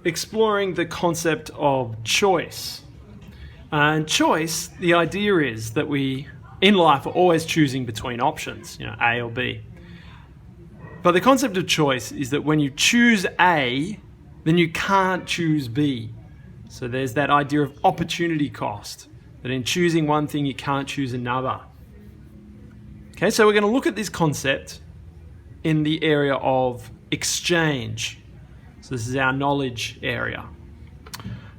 exploring the concept of choice. And choice, the idea is that we, in life, are always choosing between options, A or B. But the concept of choice is that when you choose A, then you can't choose B. So there's that idea of opportunity cost, that in choosing one thing, you can't choose another. Okay, so we're going to look at this concept in the area of exchange. So this is our knowledge area.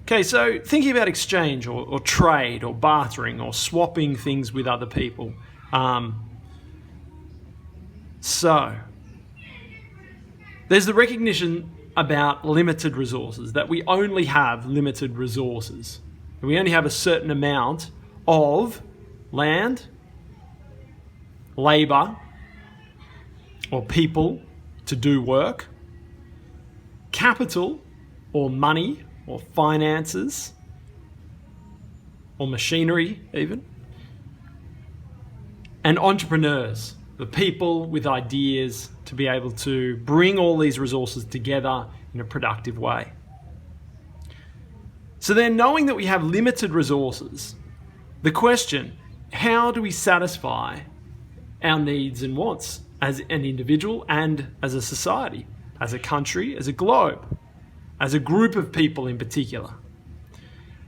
Okay, so thinking about exchange or trade or bartering or swapping things with other people. So there's the recognition about limited resources, that we only have limited resources. We only have a certain amount of land, labour, or people to do work, capital or money or finances or machinery even, and entrepreneurs, the people with ideas to be able to bring all these resources together in a productive way. So then, knowing that we have limited resources, the question, how do we satisfy our needs and wants as an individual and as a society, as a country, as a globe, as a group of people in particular?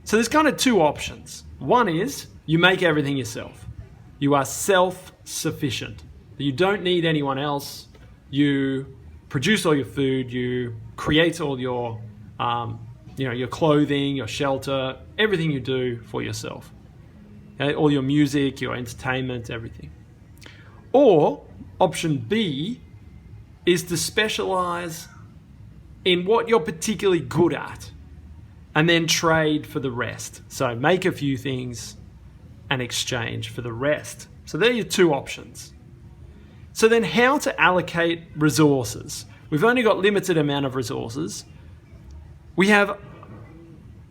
So there's kind of two options. One is you make everything yourself. You are self-sufficient. You don't need anyone else. You produce all your food. You create all your, your clothing, your shelter, everything you do for yourself. Okay? All your music, your entertainment, everything. Or option B is to specialize in what you're particularly good at and then trade for the rest. So make a few things and exchange for the rest. So there are your two options. So then how to allocate resources? We've only got limited amount of resources. We have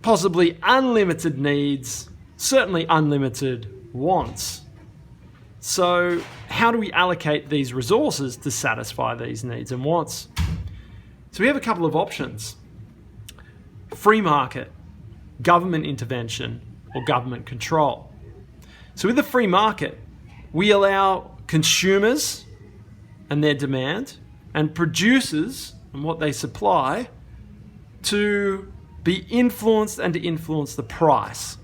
possibly unlimited needs, certainly unlimited wants. So how do we allocate these resources to satisfy these needs and wants? So we have a couple of options. Free market, government intervention, or government control. So with the free market, we allow consumers and their demand and producers and what they supply to be influenced and to influence the price.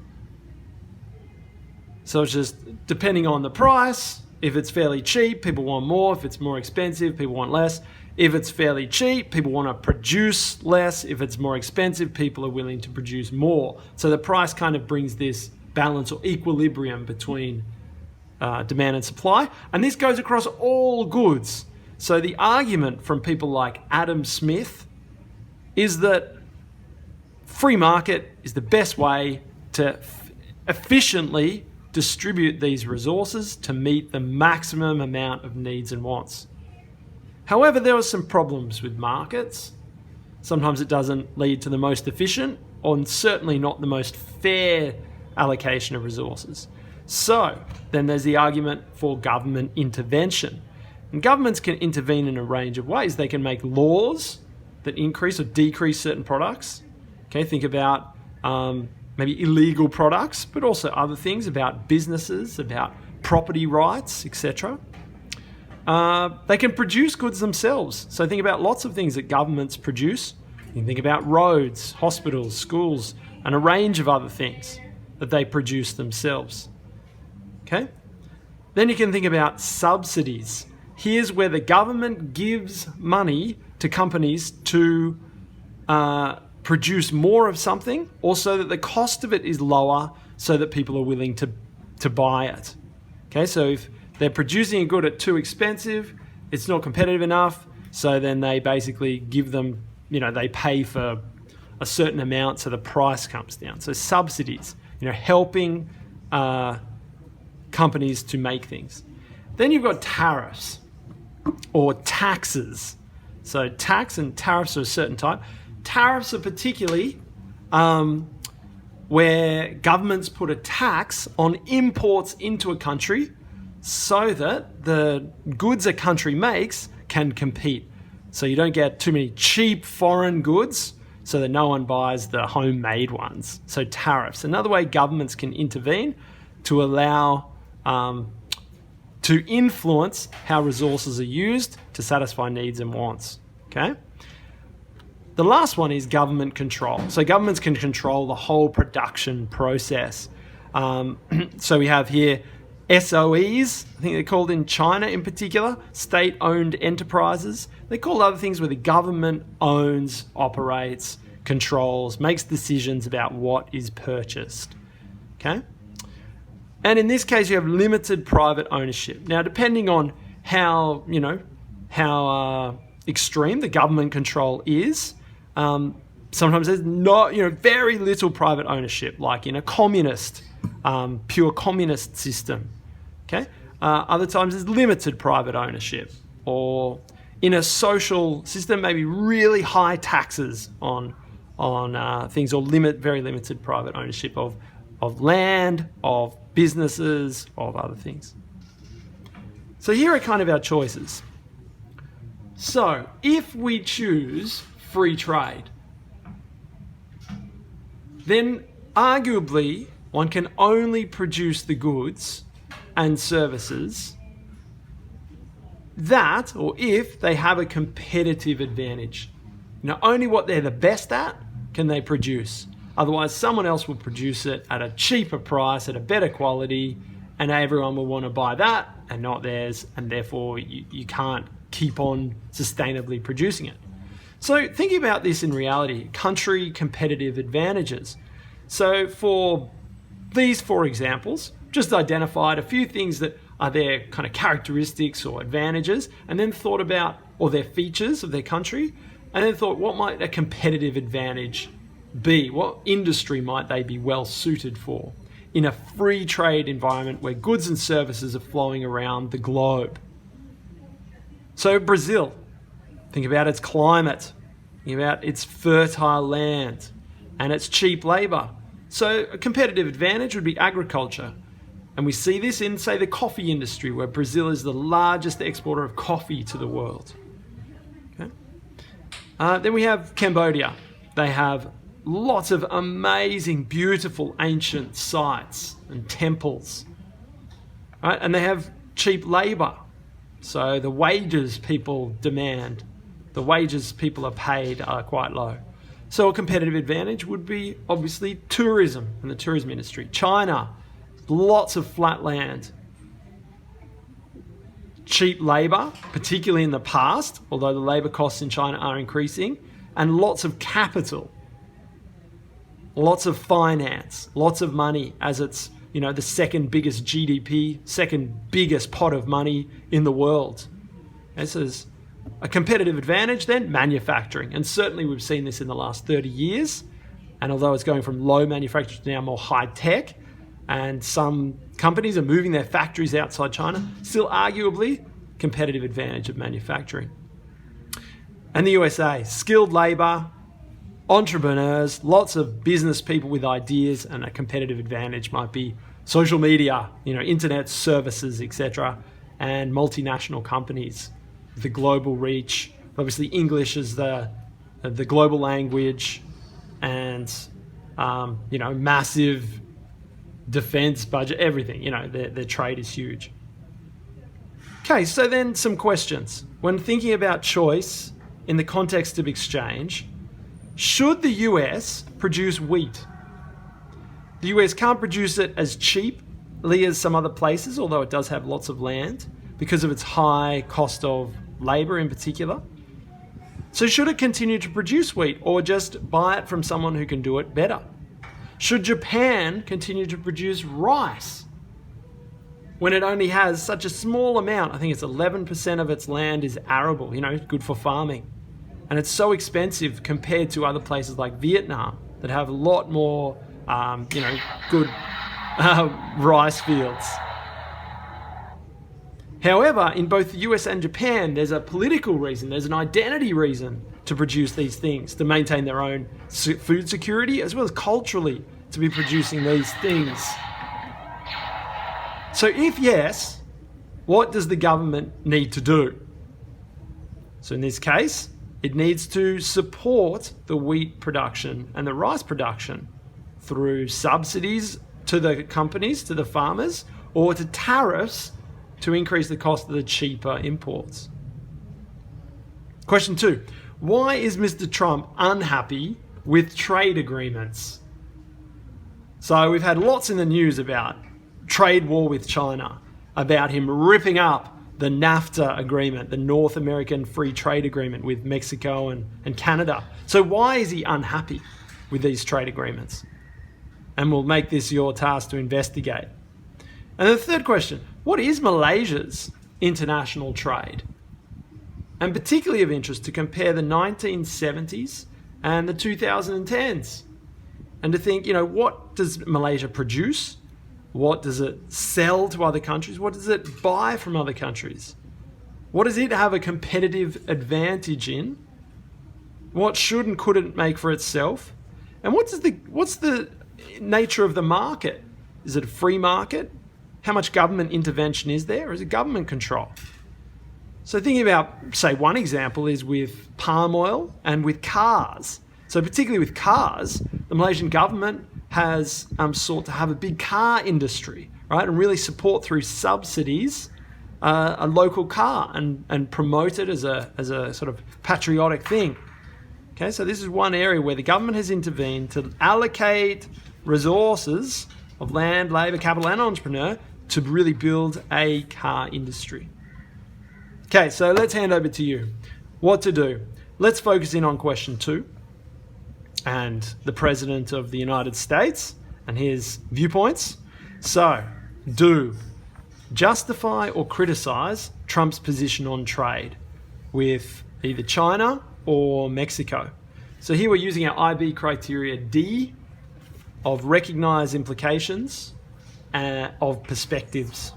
So it's just depending on the price. If it's fairly cheap, people want more. If it's more expensive, people want less. If it's fairly cheap, people want to produce less. If it's more expensive, people are willing to produce more. So the price kind of brings this balance or equilibrium between demand and supply. And this goes across all goods. So the argument from people like Adam Smith is that free market is the best way to efficiently distribute these resources to meet the maximum amount of needs and wants. However, there are some problems with markets. Sometimes it doesn't lead to the most efficient or certainly not the most fair allocation of resources. So then there's the argument for government intervention. And governments can intervene in a range of ways. They can make laws that increase or decrease certain products. Okay, think about maybe illegal products, but also other things about businesses, about property rights, etc. They can produce goods themselves. So think about lots of things that governments produce. You can think about roads, hospitals, schools, and a range of other things that they produce themselves. Okay? Then you can think about subsidies. Here's where the government gives money to companies to produce more of something, or so that the cost of it is lower so that people are willing to buy it. Okay, so if they're producing a good at too expensive, it's not competitive enough, so then they basically give them, they pay for a certain amount so the price comes down. So subsidies, helping companies to make things. Then you've got tariffs or taxes. So tax and tariffs are a certain type. Tariffs are particularly where governments put a tax on imports into a country so that the goods a country makes can compete. So you don't get too many cheap foreign goods, so that no one buys the homemade ones. So tariffs. Another way governments can intervene to allow, to influence how resources are used to satisfy needs and wants. Okay? The last one is government control. So governments can control the whole production process. So we have here SOEs, I think they're called in China in particular, state-owned enterprises. They're called other things where the government owns, operates, controls, makes decisions about what is purchased. Okay? And in this case, you have limited private ownership. Now, depending on how extreme the government control is, sometimes there's very little private ownership, like in a communist, pure communist system. Okay. Other times there's limited private ownership, or in a social system, maybe really high taxes on things, or very limited private ownership of land, of businesses, of other things. So here are kind of our choices. So if we choose free trade, then arguably one can only produce the goods and services that, or if they have a competitive advantage. Only what they're the best at can they produce. Otherwise, someone else will produce it at a cheaper price, at a better quality, and everyone will want to buy that and not theirs, and therefore you can't keep on sustainably producing it. So thinking about this in reality, country competitive advantages. So for these 4 examples, just identified a few things that are their kind of characteristics or advantages, and then thought about, or their features of their country, and then thought, what might a competitive advantage be? What industry might they be well suited for in a free trade environment where goods and services are flowing around the globe? So Brazil, think about its climate, think about its fertile land and its cheap labour. So a competitive advantage would be agriculture. And we see this in, say, the coffee industry, where Brazil is the largest exporter of coffee to the world. Okay. Then we have Cambodia. They have lots of amazing, beautiful, ancient sites and temples. Right? And they have cheap labour. So the wages people demand, the wages people are paid are quite low. So a competitive advantage would be obviously tourism and the tourism industry. China, lots of flat land. Cheap labour, particularly in the past, although the labour costs in China are increasing, and lots of capital. Lots of finance, lots of money, as it's the second biggest GDP, second biggest pot of money in the world. This is a competitive advantage then, manufacturing. And certainly we've seen this in the last 30 years. And although it's going from low manufacturing to now more high tech, and some companies are moving their factories outside China, still arguably competitive advantage of manufacturing. And the USA, skilled labour, entrepreneurs, lots of business people with ideas, and a competitive advantage might be social media, internet services, etc., and multinational companies, the global reach. Obviously, English is the global language, and massive defense budget, everything. Their trade is huge. Okay, so then some questions. When thinking about choice in the context of exchange, should the US produce wheat? The US can't produce it as cheaply as some other places, although it does have lots of land, because of its high cost of labour in particular. So should it continue to produce wheat, or just buy it from someone who can do it better? Should Japan continue to produce rice when it only has such a small amount? I think it's 11% of its land is arable, good for farming. And it's so expensive compared to other places like Vietnam that have a lot more, good rice fields. However, in both the US and Japan, there's a political reason, there's an identity reason to produce these things, to maintain their own food security, as well as culturally to be producing these things. So if yes, what does the government need to do? So in this case, It needs to support the wheat production and the rice production through subsidies to the companies, to the farmers, or to tariffs to increase the cost of the cheaper imports. Question 2. Why is Mr. Trump unhappy with trade agreements? So we've had lots in the news about trade war with China, about him ripping up the NAFTA agreement, the North American Free Trade Agreement with Mexico and Canada. So why is he unhappy with these trade agreements? And we'll make this your task to investigate. And the third question, what is Malaysia's international trade? And particularly of interest to compare the 1970s and the 2010s. And to think, what does Malaysia produce? What does it sell to other countries? What does it buy from other countries? What does it have a competitive advantage in? What should and couldn't make for itself? And what's the nature of the market? Is it a free market? How much government intervention is there? Or is it government control? So thinking about, say, one example is with palm oil and with cars. So particularly with cars, the Malaysian government has sought to have a big car industry, right, and really support through subsidies a local car and promote it as a sort of patriotic thing. Okay, so this is one area where the government has intervened to allocate resources of land, labour, capital and entrepreneur to really build a car industry. Okay, so let's hand over to you. What to do? Let's focus in on question 2 and the President of the United States and his viewpoints. So, do justify or criticize Trump's position on trade with either China or Mexico. So here we're using our IB criteria D of recognize implications of perspectives.